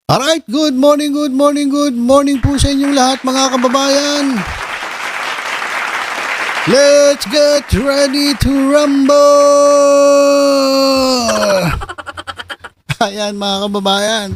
Alright, good morning po sa inyong lahat mga kababayan. Let's get ready to rumble! Ayan mga kababayan.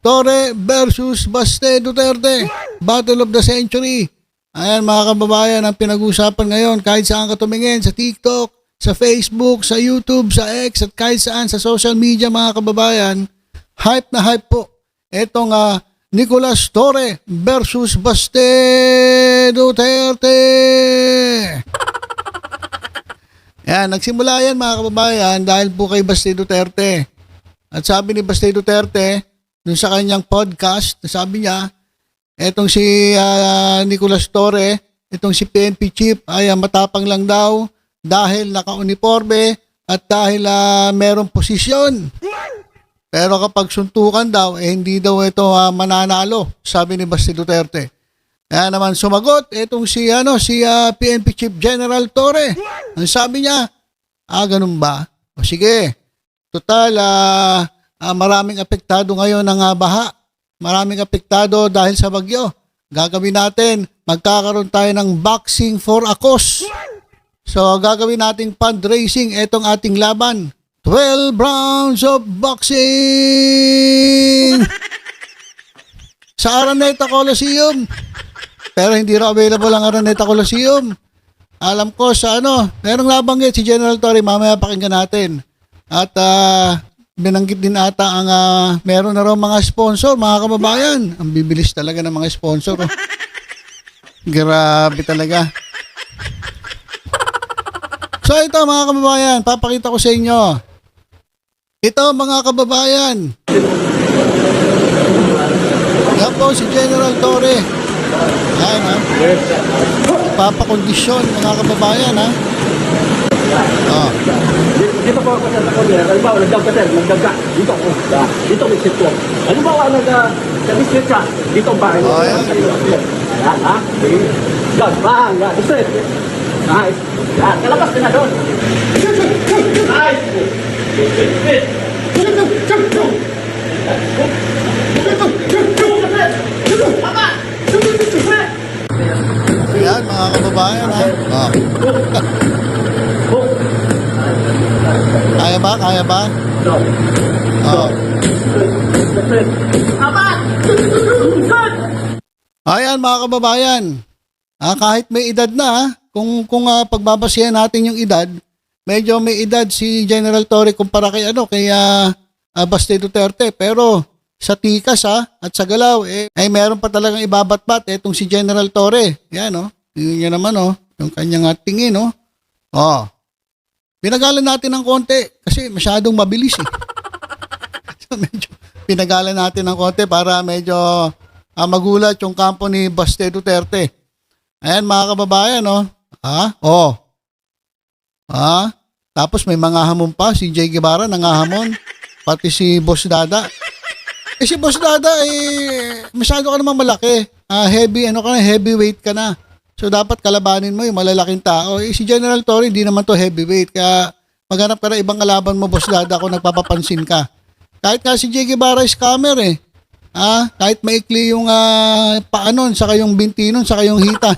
Torre versus Baste Duterte. Battle of the Century. Ayan mga kababayan, ang pinag-usapan ngayon kahit saan ka tumingin, sa TikTok, sa Facebook, sa YouTube, sa X, at kahit saan sa social media mga kababayan. Hype na hype po. Etong Nicolas Torre versus Baste Duterte. Yan, nagsimula yan mga kababayan dahil po kay Baste Duterte. At sabi ni Baste Duterte, dun sa kanyang podcast, sabi niya, etong si Nicolas Torre, itong si PNP chief ay matapang lang daw dahil naka-uniforme at dahil merong posisyon. Pero kapag suntukan daw, hindi daw ito mananalo, sabi ni Baste Duterte. Kaya naman sumagot itong si PNP Chief General Torre. Ang sabi niya, ganun ba? O sige, total, maraming apektado ngayon ng baha. Maraming apektado dahil sa bagyo. Gagawin natin, magkakaroon tayo ng boxing for a cause. So gagawin nating fundraising itong ating laban. 12 rounds of boxing sa Araneta Coliseum. Pero hindi raw available ang Araneta Coliseum. Alam ko sa merong nabanggit si General Torre, mamaya pakinggan natin. At binanggit din ata ang meron na raw mga sponsor, mga kababayan. Ang bibilis talaga ng mga sponsor. Grabe talaga. So ito mga kababayan, papakita ko sa inyo. Ito mga kababayan. Yan po si General Torre. Ayan papakondisyon mga kababayan Dito po ako sa Taconia. Halimbawa, nagdaga. Dito ako. Dito may sitwang. Halimbawa, nag-district ka. Dito ang bahay. Ayan. Yan, bang. District. Nice. Yan, kalabas ka na doon. Nice. Ayan mga kababayan Kaya ba? Ayan mga kababayan. Kahit may edad na, kung pagbabasihan natin yung edad, medyo may edad si General Torre kumpara kay Baste Duterte. Pero sa tikas at sa galaw, ay meron pa talagang ibabatbat etong si General Torre. Yan yun niya naman yung kanyang tingin Pinagalan natin ng konti kasi masyadong mabilis So medyo pinagalan natin ng konti para medyo magulat yung kampo ni Baste Duterte. Ayan mga kababayan Tapos may mga hamon pa, si Jay Guevara nangahamon, pati si Boss Dada. Si Boss Dada masyado ka naman malaki. Heavyweight ka na. So dapat kalabanin mo yung malalaking tao. Si General Torre hindi naman to heavyweight. Kaya maghanap ka na ibang kalaban mo, Boss Dada, kung nagpapapansin ka. Kahit nga si Jay Guevara scammer kahit maikli yung paanon, saka yung bintinon, saka yung hita.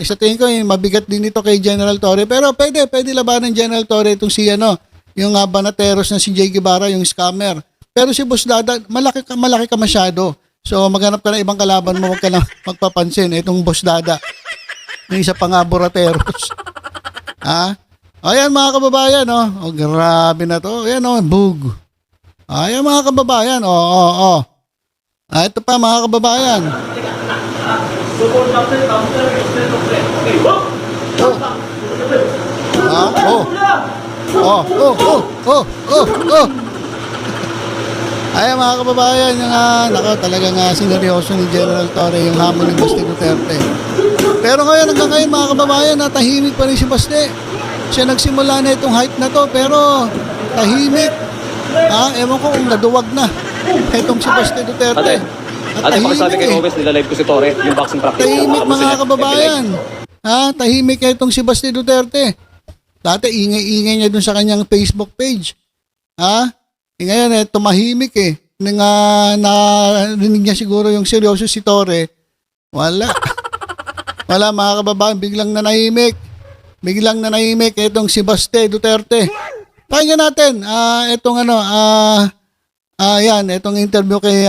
Sa tingin ko, mabigat din ito kay General Torre. Pero pwede labanan General Torre itong si yung banateros na si Jay Guevara, yung scammer. Pero si Boss Dada, malaki ka masyado. So maghanap ka na ibang kalaban mo, wag ka na magpapansin. Itong Boss Dada, yung isa pang burateros. Ayan mga kababayan, grabe na to. Ayan bug. Ayan mga kababayan, ito pa mga kababayan. Ayan mga kababayan, talagang sineryoso ni General Torre yung hamon ni Baste Duterte. Pero hanggang ngayon mga kababayan, tahimik pa rin si Baste. Siya nagsimula na itong hype na to, pero tahimik. Ewan ko kung naduwag na itong si Baste Duterte. At tahimik kay Robes, nilalive ko si Torre, yung boxing practice. Tahimik mga kababayan. Tahimik itong si Baste Duterte. Dati ingay-ingay niya dun sa kanyang Facebook page. Ngayon tumahimik narinig niya siguro yung seryoso si Torre, wala. Wala mga kababayan, biglang nanahimik. Biglang nanahimik itong si Baste Duterte. Pakinggan natin, itong interview kay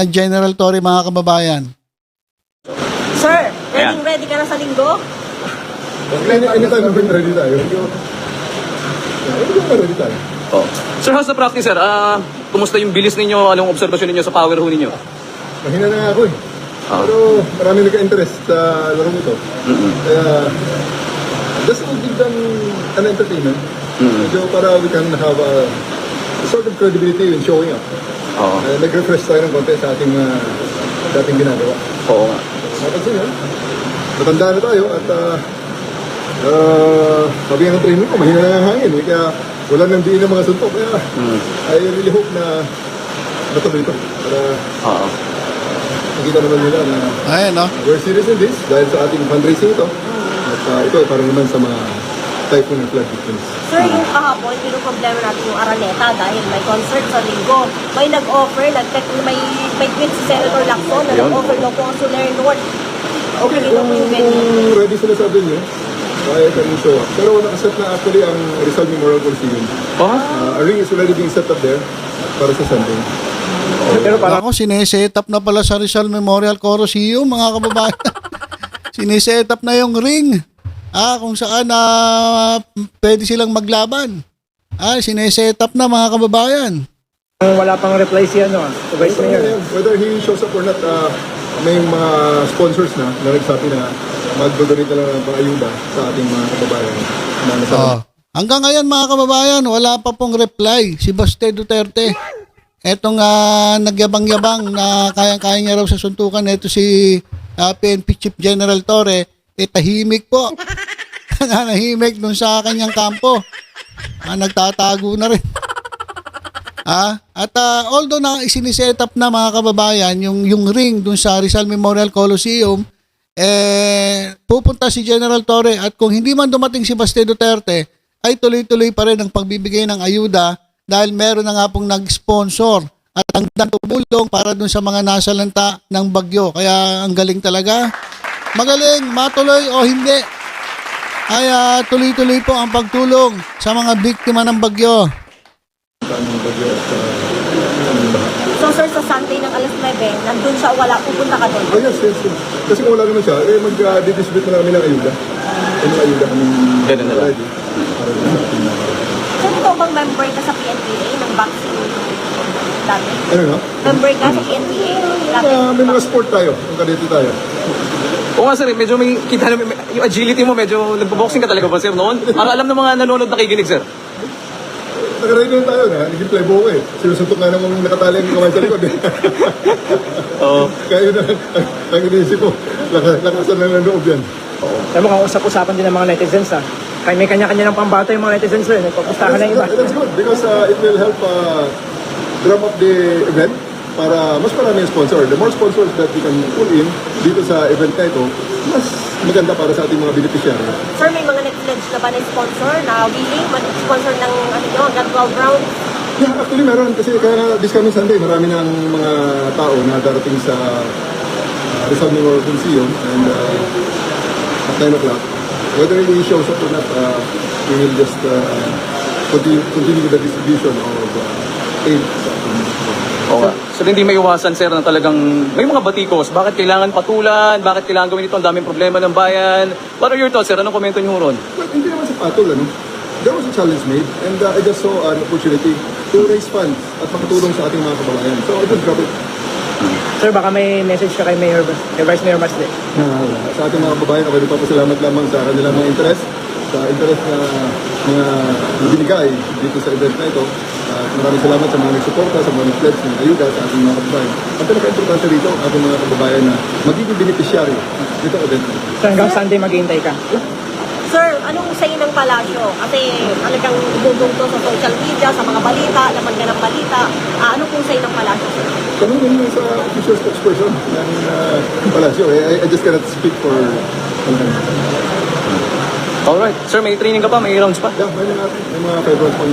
General Torre mga kababayan. Sir, Ayan. ready ka na sa linggo? Anytime ready tayo. Ready tayo. Oh. Sir, how's the practice, sir? Kumusta yung bilis ninyo? Anong obserbasyon ninyo sa power ho ninyo? Mahina na nga ako eh. Ah. Pero marami nagka-interest sa laro nito. Kaya, just to give them an entertainment. Medyo para we can have a sort of credibility in showing up. Oo. Nag-refresh tayo ng konti sa ating ginagawa. Oo nga. Napansin yun. Matanda na tayo at sabi nga ng training ko, mahina na ang hangin. Kaya wala nang diin ng mga suntok. Kaya I really hope na matuloy ito. Para Oo. makita naman nila na Ayan, no? we're serious in this dahil sa ating fundraising ito. At ito ay para naman sa mga typhoon and flood victims. Sir, yung kahapon, yung problema natin yung Araneta dahil may concert sa linggo. May nag-offer, may tweet si Senator Lacson na Ayun. nag-offer daw po ang Soler North. Okay, Dito po yung venue. kung ready sila sa venue, kaya kami show up. Pero nakaset na actually ang Rizal Memorial Coliseum. Oh? A ring is already being set up there para sa Sunday. Pero Ako, sineset up na pala sa Rizal Memorial Coliseum, mga kababayan. Sineset up na yung ring. Kung saan pwede silang maglaban. Sineset up na mga kababayan. Wala pang reply si Vice Mayor. Whether he shows up or not, may mga sponsors na nagsabi na mag-donate na lang ng ayuda sa ating mga kababayan na nasa Hanggang ngayon mga kababayan, wala pa pong reply si Baste Duterte. Etong nagyabang-yabang na kayang-kaya niya raw sa suntukan, ito si PNP Chief General Torre, tahimik po. Nanahimik dun sa kanyang kampo. Nagtatago na rin. Although na isiniset up na mga kababayan yung ring dun sa Rizal Memorial Coliseum, pupunta si General Torre at kung hindi man dumating si Baste Duterte, ay tuloy-tuloy pa rin ang pagbibigay ng ayuda dahil meron na nga pong nag-sponsor at ang tumulong para dun sa mga nasalanta ng bagyo. Kaya ang galing talaga. Magaling, matuloy o hindi. Ay tuloy-tuloy po ang pagtulong sa mga biktima ng bagyo. So sir, sa Sunday ng alas 9, nandun siya, wala, pupunta ka doon. Oh yes. Kasi kung wala naman siya, mag-distribute na namin ng ayuda. Yung ayuda kami Ganun na lang. ready. Para sa ating Sir, ikaw bang member ka sa PNPA ng vaccine dati? ano no? Member ka sa PNPA dati? May mga sport tayo, yung kadete tayo. Oo nga, sir. Medyo may kita na yung agility mo, medyo nagbo-boxing ka talaga ba, sir, noon? Para alam ng mga nanonood nakikinig, sir. Nag-ready na tayo na, nag-play buko eh. Sinusuntok nga naman nakatali ang kamay sa likod eh. Oo. Kaya yun ang iniisip ko, lakasan na ng loob yan. Alam mo, kausap-usapan din ng mga netizens Kaya may kanya-kanya ng pambata yung mga netizens Nagpapustahan na iba. That's good because it will help drum up the event para mas marami yung sponsor. The more sponsors that we can pull in dito sa event na ito, mas maganda para sa ating mga beneficiary. Sir, may mga netizens na ba na sponsor na willing mag-sponsor ng hanggang 12 rounds? Yeah, actually meron kasi kaya this coming Sunday marami ng mga tao na darating sa Rizal Memorial Coliseum and at 9 o'clock. Whether he shows up or not, we will just continue with the distribution of aid sa ating Oo nga. So hindi may iwasan, sir, na talagang may mga batikos. Bakit kailangan patulan? Bakit kailangan gawin ito? Ang daming problema ng bayan. What are your thoughts, sir? Anong komento niyo ron? But hindi naman sa patol, there was a challenge made and I just saw an opportunity to raise funds at makatulong sa ating mga kababayan. So I just grab it. Sir, baka may message ka kay Vice Mayor Masde. Sa ating mga kababayan, ako nagpapasalamat lamang sa kanilang mga interest, sa interest na mga binigay dito sa event na ito. Maraming salamat sa mga nagsuporta, sa mga nag-pledge ng ayuda sa ating mga kababayan. Ang pinaka-importante rito, ang ating mga kababayan na magiging beneficiary dito event na ito. So hanggang Sunday maghihintay ka. Sir, anong say ng palasyo? Kasi talagang dudong to sa social media, sa mga balita, laman ka ng balita. Ano pong say ng palasyo, sir? Kami din sa official spokesperson ng Palasyo. I just cannot speak for Alright. Sir, may training ka pa? May rounds pa? yeah, may mga federal pang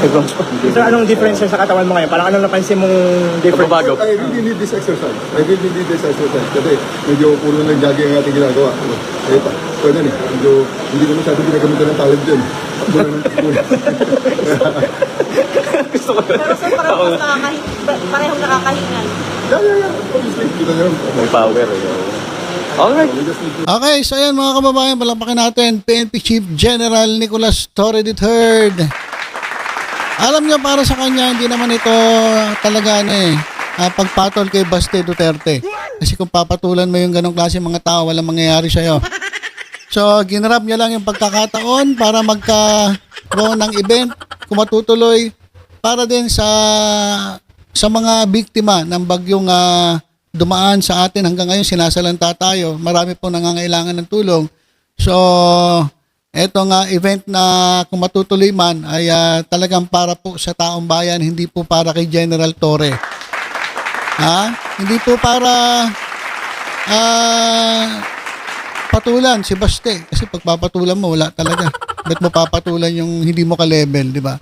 Sir, anong difference sir, sa katawan mo ngayon? Parang anong napansin mong difference? Pagbabago. I really need this exercise. Kasi medyo puro ng jogging ang ating ginagawa. Pwede rin. Medyo hindi naman masyado ginagamitan ng talent dyan. Gusto ko. Pero sir, parehong nakakahingan. Yeah. Obviously, kita nyo. May power. Alright. We just need to Okay, so ayan mga kababayan, palakpakin natin PNP Chief General Nicolas Torre III. Alam niyo, para sa kanya, hindi naman ito talaga pagpatol kay Baste Duterte. Kasi kung papatulan mo yung ganong klase mga tao, walang mangyayari sa'yo. So, ginrab niya lang yung pagkakataon para magkaroon ng event, kung matutuloy, para din sa mga biktima ng bagyong dumaan sa atin hanggang ngayon, sinasalanta tayo. Marami po nangangailangan ng tulong. So, etong event na kung matutuloy man ay talagang para po sa taong bayan, hindi po para kay General Torre. Hindi po para patulan si Baste. Kasi pag papatulan mo, wala talaga. Ba't mo papatulan yung hindi mo ka-level, di ba?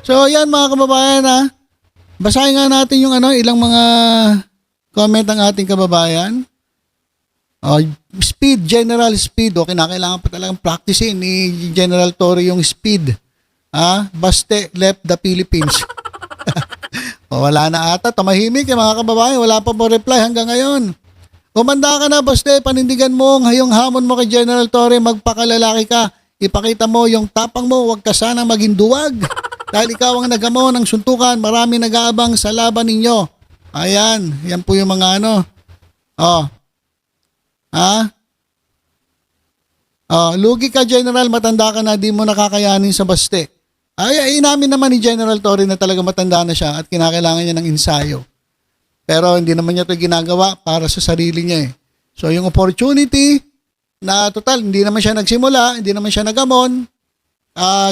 So, yan mga kababayan basahin nga natin yung ilang mga comment ng ating kababayan. Speed, general speed. O, kinakailangan pa talagang practicein ni General Torre yung speed. Baste left the Philippines. O, wala na ata. Tumahimik mga kababayan. Wala pa po reply hanggang ngayon. Kumanda ka na, Baste. Panindigan mo ngayong hamon mo kay General Torre. Magpakalalaki ka. Ipakita mo yung tapang mo. Huwag ka sana maging duwag. Dahil ikaw ang nagamo ng suntukan. Marami nag-aabang sa laban ninyo. Ayan. Yan po yung mga lugi ka, General. Matanda ka na. Di mo nakakayanin sa Baste. Ay, inamin naman ni General Torre na talaga matanda na siya at kinakailangan niya ng ensayo. Pero hindi naman niya ito ginagawa para sa sarili niya . So yung opportunity na total, hindi naman siya nagsimula, hindi naman siya nagamon,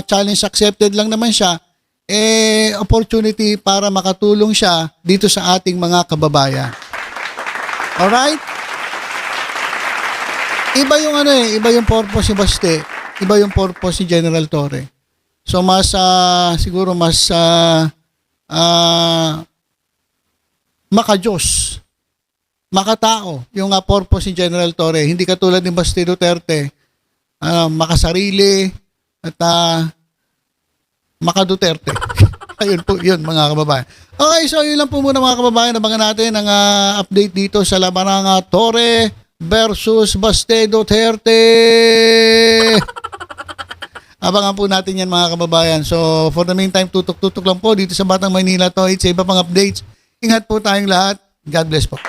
challenge accepted lang naman siya, opportunity para makatulong siya dito sa ating mga kababayan. Alright? Iba yung iba yung purpose ni Baste, iba yung purpose ni General Torre. So mas siguro mas makajos, makatao yung purpose ni General Torre. Hindi katulad ni Baste Duterte, makasarili at makaduterte. Ayun po, yun mga kababayan. Okay, so yun lang po muna mga kababayan. Abangan natin ang update dito sa laban ng Torre versus Baste Duterte. Abangan po natin yan mga kababayan. So for the meantime, tutok-tutok lang po dito sa Batang Maynila to. Sa iba pang updates. Ingat po tayong lahat. God bless po.